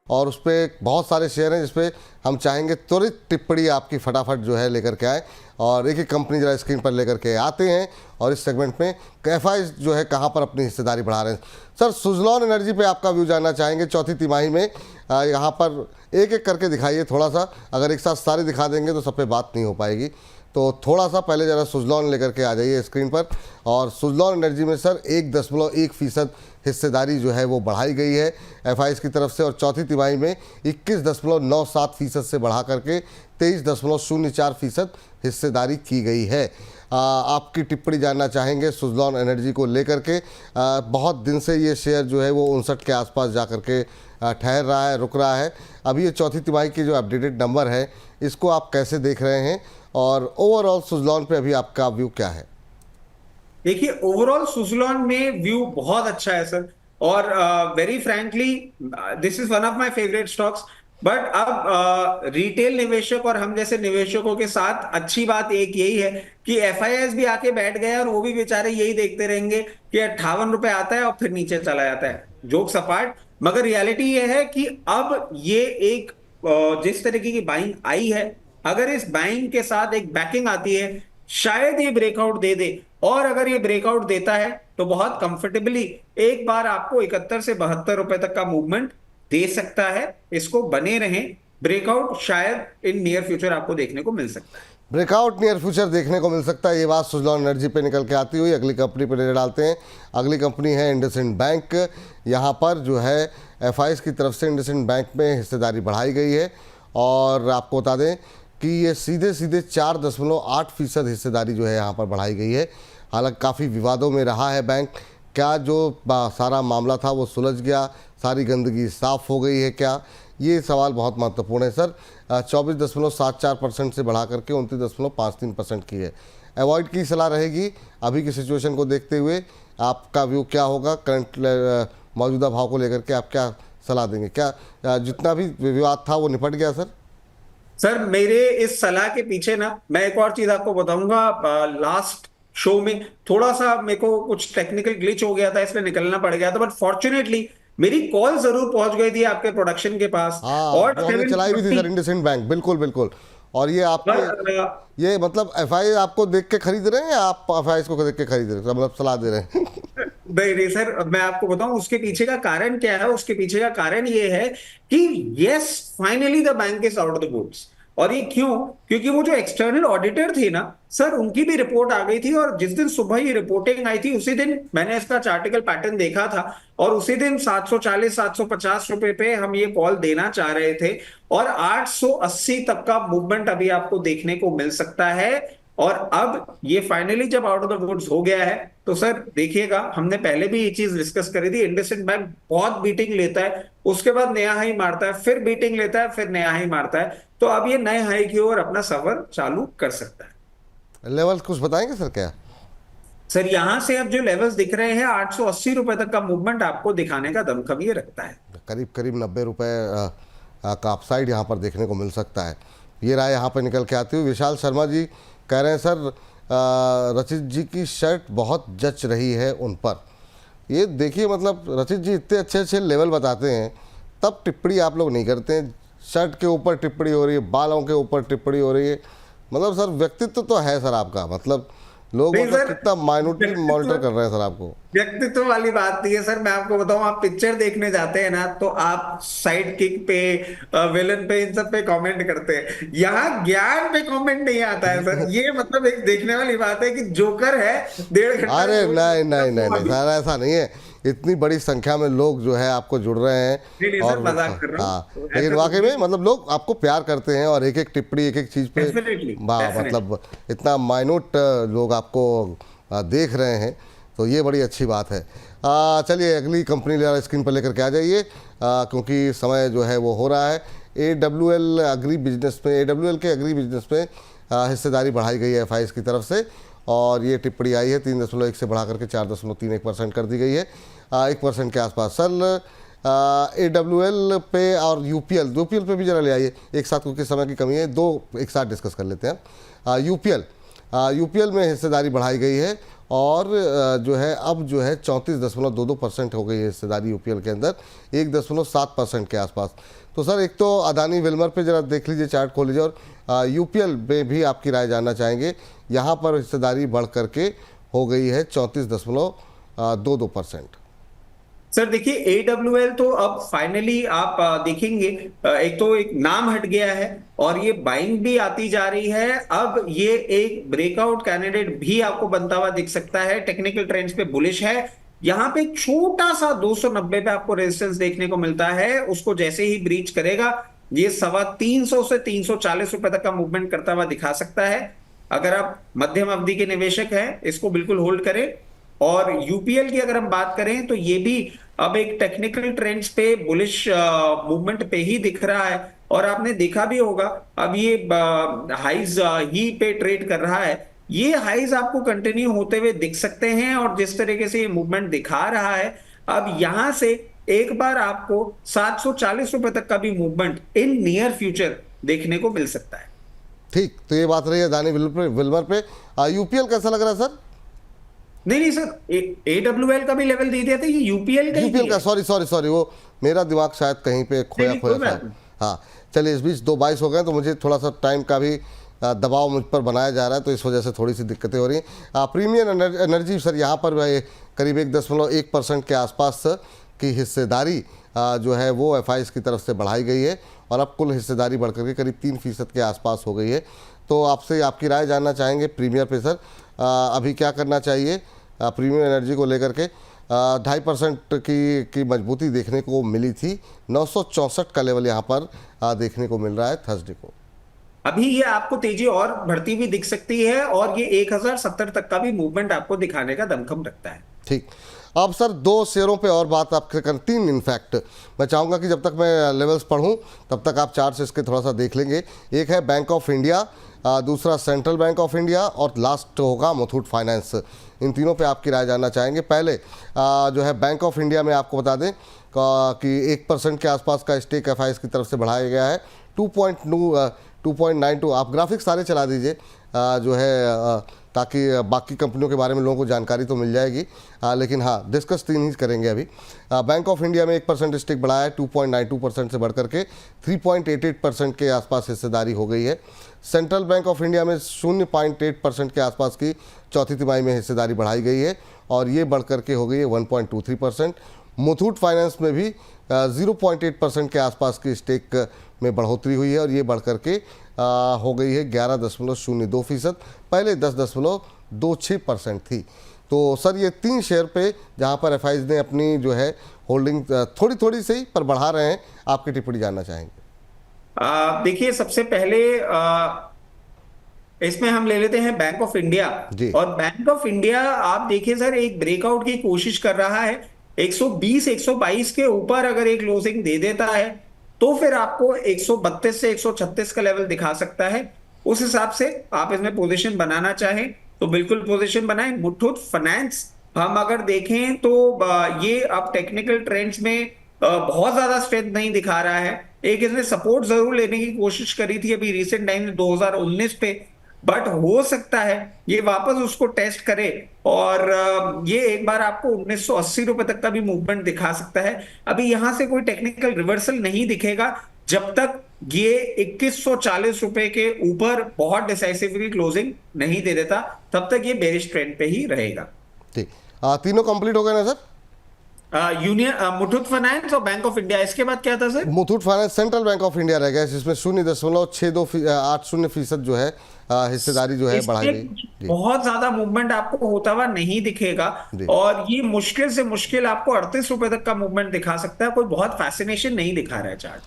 और उस पर बहुत सारे शेयर हैं जिस पे हम चाहेंगे त्वरित टिप्पणी आपकी फटाफट जो है लेकर के आए, और एक एक कंपनी जरा स्क्रीन पर लेकर के आते हैं और इस सेगमेंट में एफआई जो है कहाँ पर अपनी हिस्सेदारी बढ़ा रहे हैं। सर, सुजलॉन एनर्जी पे आपका व्यू जानना चाहेंगे चौथी तिमाही में। यहाँ पर एक एक करके दिखाइए थोड़ा सा, अगर एक साथ सारे दिखा देंगे तो सब पे बात नहीं हो पाएगी, तो थोड़ा सा पहले ज़रा सुजलॉन लेकर के आ जाइए स्क्रीन पर। और सुजलॉन एनर्जी में सर 1.1% हिस्सेदारी जो है वो बढ़ाई गई है एफआईज की तरफ से, और चौथी तिमाही में 21.97% से बढ़ा करके 23.04% हिस्सेदारी की गई है। आपकी टिप्पणी जानना चाहेंगे सुजलॉन एनर्जी को लेकर के। बहुत दिन से ये शेयर जो है वो 59 के आसपास जा कर के ठहर रहा है, रुक रहा है। अभी ये चौथी तिमाही की जो अपडेटेड नंबर है इसको आप कैसे देख रहे हैं, और ओवरऑल सुजलॉन पे अभी आपका व्यू क्या है? देखिए, ओवरऑल सुजलॉन में व्यू बहुत अच्छा है सर, और very frankly this is one of my favourite stocks. But अब रिटेल निवेशक और हम जैसे निवेशकों के साथ अच्छी बात एक यही है कि एफआईआईज भी आके बैठ गए और वो भी बेचारे यही देखते रहेंगे कि 58 रुपए आता है और फिर नीचे चला जाता है। जोक्स अपार्ट, मगर रियलिटी ये है कि अब ये एक जिस तरीके की बाइंग आई है, अगर इस बाइंग के साथ एक बैकिंग आती है, शायद ये ब्रेकआउट दे दे, और अगर ये ब्रेकआउट देता है तो बहुत कंफर्टेबली एक बार आपको 71 से 72 रुपए तक का मूवमेंट दे सकता है। इसको बने रहें, ब्रेकआउट शायद इन नियर फ्यूचर आपको देखने को मिल सकता है। ब्रेकआउट नियर फ्यूचर देखने को मिल सकता है, ये बात सुजलॉन एनर्जी पे निकल के आती हुई। अगली कंपनी पे नजर डालते हैं। अगली कंपनी है इंडसइंड बैंक। यहाँ पर जो है एफआईज की तरफ से इंडसइंड बैंक में हिस्सेदारी बढ़ाई गई है, और आपको बता दें कि ये सीधे 4.8% हिस्सेदारी जो है यहाँ पर बढ़ाई गई है। हालांकि काफ़ी विवादों में रहा है बैंक। क्या जो सारा मामला था वो सुलझ गया, सारी गंदगी साफ़ हो गई है क्या? ये सवाल बहुत महत्वपूर्ण है सर। 24.74% से बढ़ा करके 29.53% की है। अवॉइड की सलाह रहेगी अभी की सिचुएशन को देखते हुए। आपका व्यू क्या होगा करंट मौजूदा भाव को लेकर के? आप क्या सलाह देंगे? क्या जितना भी विवाद था वो निपट गया सर? सर, मेरे इस सलाह के पीछे ना मैं एक और चीज आपको बताऊंगा। लास्ट शो में थोड़ा सा मेरे को कुछ टेक्निकल ग्लिच हो गया था, इसलिए निकलना पड़ गया था, बट फॉर्चुनेटली मेरी कॉल जरूर पहुंच गई थी आपके प्रोडक्शन के पास। हाँ, और वो हमने चलाई भी थी सर, इंडसइंड बैंक, बिल्कुल बिल्कुल। और ये आपके ये मतलब एफआई आपको देख के खरीद रहे हैं या आप एफआई को देख के खरीद रहे हैं, मतलब सलाह दे रहे हैं? नहीं सर, मैं आपको बताऊं उसके पीछे का कारण क्या है। उसके पीछे का कारण ये है कि yes, finally the bank is out of the woods. और ये क्यों? क्योंकि वो जो एक्सटर्नल ऑडिटर थे ना सर, उनकी भी रिपोर्ट आ गई थी, और जिस दिन सुबह ये रिपोर्टिंग आई थी उसी दिन मैंने इसका चार्टिकल पैटर्न देखा था, और उसी दिन 740-750 रुपए पे हम ये कॉल देना चाह रहे थे, और 880 तक का मूवमेंट अभी आपको देखने को मिल सकता है। और अब ये फाइनली जब आउट ऑफ द वुड्स हो गया है तो सर देखिएगा, हमने पहले भी ये चीज डिस्कस करी थी, इंडसइंड बैंक बहुत बीटिंग लेता है, उसके बाद नया हाई मारता है, फिर बीटिंग लेता है, फिर नया हाई मारता है, तो अब ये नए हाई की ओर अपना सफर चालू कर सकता है। लेवल कुछ बताएंगे सर क्या? सर, यहां से अब जो लेवल्स दिख रहे हैं 880 रुपए तक का मूवमेंट आपको दिखाने का दमखम ये रखता है। करीब करीब 90 रुपये का अपसाइड यहाँ पर देखने को मिल सकता है। ये राय यहाँ पर निकल के आती हुई। विशाल शर्मा जी कह रहे हैं सर रचित जी की शर्ट बहुत जच रही है उन पर। ये देखिए, मतलब रचित जी इतने अच्छे अच्छे लेवल बताते हैं, तब टिप्पणी आप लोग नहीं करते हैं। शर्ट के ऊपर टिप्पणी हो रही है, बालों के ऊपर टिप्पणी हो रही है। मतलब सर व्यक्तित्व तो है सर आपका, मतलब लोग मतलब कितना माइन्यूटली मॉनिटर कर रहे हैं सर आपको। व्यक्तित्व वाली बात नहीं है सर, मैं आपको बताऊं, आप पिक्चर देखने जाते हैं ना तो आप साइड किक पे, विलन पे, इन सब पे कमेंट करते हैं, यहाँ ज्ञान पे कमेंट नहीं आता है सर। ये मतलब एक देखने वाली बात है कि जोकर है 1.5 घंटा। अरे नहीं नहीं नहीं नहीं सर, ऐसा नहीं है। इतनी बड़ी संख्या में लोग जो है आपको जुड़ रहे हैं, और हाँ, लेकिन वाकई में मतलब लोग आपको प्यार करते हैं, और एक एक टिप्पणी एक एक चीज़ पे मतलब इतना माइन्यूट लोग आपको देख रहे हैं, तो ये बड़ी अच्छी बात है। चलिए अगली कंपनी स्क्रीन पर लेकर के आ जाइए, क्योंकि समय जो है वो हो रहा है। AWL एग्री बिजनेस में, AWL के एग्री बिजनेस में हिस्सेदारी बढ़ाई गई है एफआईज की तरफ से, और ये टिप्पणी आई है 3.1 से बढ़ा करके 4.31% कर दी गई है, 1% के आसपास। सर AWL पे और UPL पे भी जरा ले आइए एक साथ, क्योंकि समय की कमी है, दो एक साथ डिस्कस कर लेते हैं। UPL में हिस्सेदारी बढ़ाई गई है, और जो है अब जो है 34.22% हो गई है हिस्सेदारी यूपीएल के अंदर, 1.7% के आसपास। तो सर एक तो अदानी विल्मर पे जरा देख लीजिए, चार्ट खोल लीजिए, और यूपीएल में भी आपकी राय जानना चाहेंगे। यहाँ पर हिस्सेदारी बढ़ करके हो गई है 34.22%। सर देखिए, AWL तो अब फाइनली आप देखेंगे, एक तो एक नाम हट गया है और ये बाइंग भी आती जा रही है। अब ये एक ब्रेकआउट कैंडिडेट भी आपको बनता हुआ दिख सकता है, टेक्निकल ट्रेंड्स पे बुलिश है। यहाँ पे छोटा सा 290 पे आपको रेजिस्टेंस देखने को मिलता है, उसको जैसे ही ब्रीच करेगा ये 325 से 340 रुपए तक का मूवमेंट करता हुआ दिखा सकता है। अगर आप मध्यम अवधि के निवेशक हैं, इसको बिल्कुल होल्ड करें। और यूपीएल की अगर हम बात करें तो ये भी अब एक टेक्निकल ट्रेंड्स पे बुलिश मूवमेंट पे ही दिख रहा है। और आपने देखा भी होगा, अब ये हाइज ही पे ट्रेड कर रहा है। ये हाइज आपको कंटिन्यू होते हुए दिख सकते हैं, और जिस तरीके से ये मूवमेंट दिखा रहा है, अब यहां से एक बार आपको 740 रुपए तक का भी मूवमेंट इन नियर फ्यूचर देखने को मिल सकता है। ठीक, तो ये बात रही है अदानी विल्मर पे। यूपीएल कैसा लग रहा है सर? नहीं सर, AWL का भी लेवल दे दिया था, ये यूपीएल का सॉरी, वो मेरा दिमाग शायद कहीं पे खोया था। हाँ चलिए, इस बीच 2:22 हो गए, तो मुझे थोड़ा सा टाइम का भी दबाव मुझ पर बनाया जा रहा है, तो इस वजह से थोड़ी सी दिक्कतें हो रही हैं। प्रीमियम एनर्जी सर, यहाँ पर करीब 1.1% के आसपास की हिस्सेदारी जो है वो एफआईज की तरफ से बढ़ाई गई है, और अब कुल हिस्सेदारी बढ़ करके करीब 3% के आसपास हो गई है। तो आपसे आपकी राय जानना चाहेंगे प्रीमियर पे सर, अभी क्या करना चाहिए प्रीमियम एनर्जी को लेकर के? 2.5% की मजबूती देखने को मिली थी, 964 का लेवल यहाँ पर देखने को मिल रहा है थर्सडे को। अभी ये आपको तेजी और बढ़ती हुई दिख सकती है, और ये 1070 तक का भी मूवमेंट आपको दिखाने का दमखम रखता है। ठीक, अब सर 2 शेयरों पे और बात आपके कर, 3 इनफैक्ट मैं चाहूँगा कि जब तक मैं लेवल्स पढ़ूँ तब तक आप चार्ट्स इसके थोड़ा सा देख लेंगे। एक है बैंक ऑफ इंडिया, दूसरा सेंट्रल बैंक ऑफ इंडिया, और लास्ट होगा मुथूट फाइनेंस। इन तीनों पे आपकी राय जानना चाहेंगे। पहले जो है बैंक ऑफ इंडिया में आपको बता दें कि 1% के आसपास का स्टेक एफआईएस की तरफ से बढ़ाया गया है, 2.92। आप ग्राफिक्स सारे चला दीजिए जो है, ताकि बाकी कंपनियों के बारे में लोगों को जानकारी तो मिल जाएगी, लेकिन हाँ डिस्कस 3 ही करेंगे अभी। बैंक ऑफ इंडिया में 1% स्टेक बढ़ाया है, 2.92% से बढ़ करके 3.88% के आसपास हिस्सेदारी हो गई है। सेंट्रल बैंक ऑफ इंडिया में 0.8% के आसपास की चौथी तिमाही में हिस्सेदारी बढ़ाई गई है, और ये बढ़ करके हो गई है 1.23%। मुथूट फाइनेंस में भी 0.8% के आसपास की स्टेक में बढ़ोतरी हुई है, और ये बढ़ करके हो गई है 11.02%, पहले 10.26% थी। तो सर ये 3 शेयर पे जहां पर एफआईज ने अपनी जो है होल्डिंग थोड़ी थोड़ी से ही पर बढ़ा रहे हैं, आपकी टिप्पणी जानना चाहेंगे। देखिए, सबसे पहले इसमें हम ले लेते हैं बैंक ऑफ इंडिया। और बैंक ऑफ इंडिया आप देखिए सर, एक ब्रेकआउट की कोशिश कर रहा है। 120-122 के ऊपर अगर एक क्लोजिंग दे देता है तो फिर आपको 132 से 136 का लेवल दिखा सकता है। उस हिसाब से आप इसमें पोजीशन बनाना चाहें तो बिल्कुल पोजीशन बनाएं। मुथूट फाइनेंस हम अगर देखें तो ये अब टेक्निकल ट्रेंड्स में बहुत ज्यादा स्ट्रेंथ नहीं दिखा रहा है। एक इसने सपोर्ट जरूर लेने की कोशिश करी थी अभी रिसेंट टाइम में 2019 पे, बट हो सकता है ये वापस उसको टेस्ट करे और ये एक बार आपको 1980 रुपए तक का भी मूवमेंट दिखा सकता है। अभी यहां से कोई टेक्निकल रिवर्सल नहीं दिखेगा जब तक ये 2140 रुपए के ऊपर बहुत डिसाइसिवली क्लोजिंग नहीं दे देता, तब तक ये बेरिश ट्रेंड पे ही रहेगा। ठीक, तीनों कंप्लीट हो गए ना सर? मुथूट फाइनेंस और बैंक ऑफ इंडिया। इसके बाद क्या था sir? Muthoot finance central bank of India रह गया, जिसमें 0.6280% जो है हिस्सेदारी जो है बढ़ाई गई। बहुत ज्यादा मूवमेंट आपको होता हुआ नहीं दिखेगा, और ये मुश्किल से मुश्किल आपको 38 रुपए तक का मूवमेंट दिखा सकता है। कोई बहुत फैसिनेशन नहीं दिखा रहा है चार्ट।